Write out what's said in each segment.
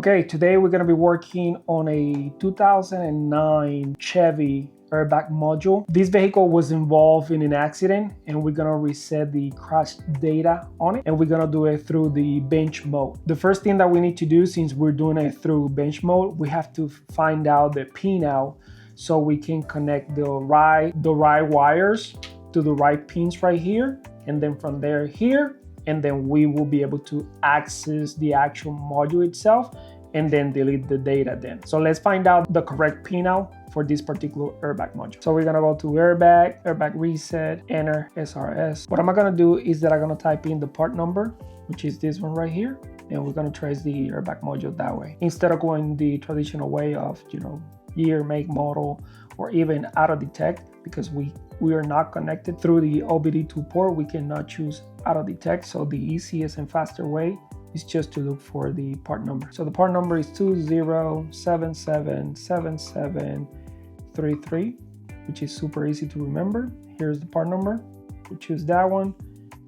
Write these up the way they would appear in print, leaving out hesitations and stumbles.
Okay, today we're gonna be working on a 2009 Chevy airbag module. This vehicle was involved in an accident and we're gonna reset the crash data on it, and we're gonna do it through the bench mode. The first thing that we need to do, since we're doing it through bench mode, we have to find out the pinout so we can connect the right wires to the right pins right here, and then from there here, and then we will be able to access the actual module itself and then delete the data then. So let's find out the correct pinout for this particular airbag module. So we're gonna go to airbag reset, enter SRS. What I'm gonna do is that I'm gonna type in the part number, which is this one right here, and we're gonna trace the airbag module that way. Instead of going the traditional way of, year, make, model, or even auto detect, because we are not connected through the OBD2 port, we cannot choose auto detect. So the easiest and faster way is just to look for the part number. So the part number is 20777733, which is super easy to remember. Here's the part number. We choose that one.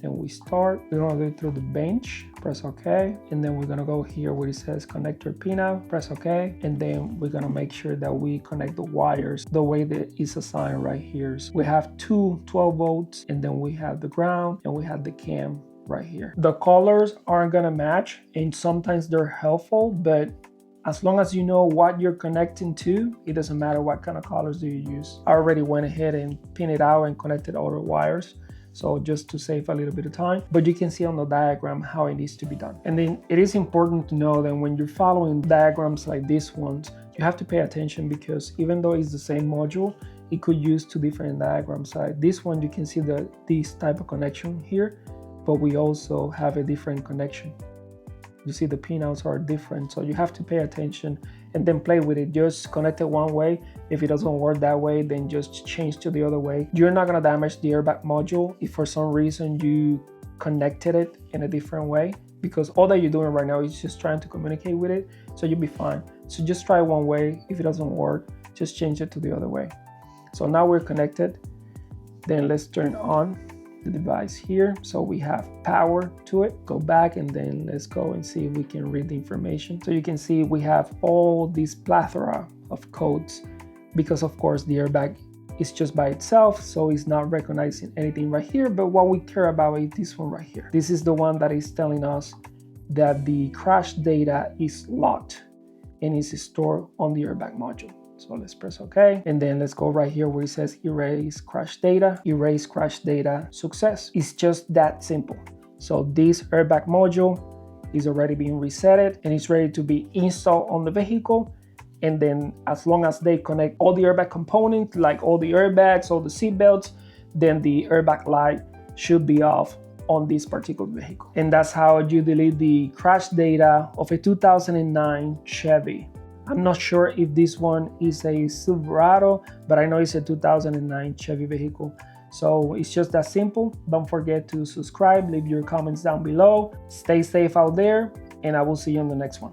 Then we start. We're gonna do it through the bench. Press OK, and then we're gonna go here where it says connect your pinout. Press OK, and then we're gonna make sure that we connect the wires the way that is assigned right here. So we have two 12 volts, and then we have the ground, and we have the cam right here. The colors aren't gonna match, and sometimes they're helpful, but as long as you know what you're connecting to, it doesn't matter what kind of colors do you use. I already went ahead and pinned it out and connected all the wires. So just to save a little bit of time, but you can see on the diagram how it needs to be done. And then it is important to know that when you're following diagrams like this one, you have to pay attention, because even though it's the same module, it could use two different diagrams. This one, you can see this type of connection here, but we also have a different connection. You see the pinouts are different, so you have to pay attention and then play with it. Just connect it one way. If it doesn't work that way, then just change to the other way. You're not gonna damage the airbag module if for some reason you connected it in a different way, because all that you're doing right now is just trying to communicate with it, so you'll be fine. So just try one way. If it doesn't work, just change it to the other way. So now we're connected. Then let's turn on the device here, so we have power to it. Go back, and then let's go and see if we can read the information. So you can see we have all this plethora of codes, because of course the airbag is just by itself, so it's not recognizing anything right here. But what we care about is this one right here. This is the one that is telling us that the crash data is locked and is stored on the airbag module. So let's press OK, and then let's go right here where it says erase crash data, success. It's just that simple. So this airbag module is already being resetted and it's ready to be installed on the vehicle. And then as long as they connect all the airbag components, like all the airbags, all the seat belts, then the airbag light should be off on this particular vehicle. And that's how you delete the crash data of a 2009 Chevy. I'm not sure if this one is a Silverado, but I know it's a 2009 Chevy vehicle. So it's just that simple. Don't forget to subscribe, leave your comments down below. Stay safe out there, and I will see you on the next one.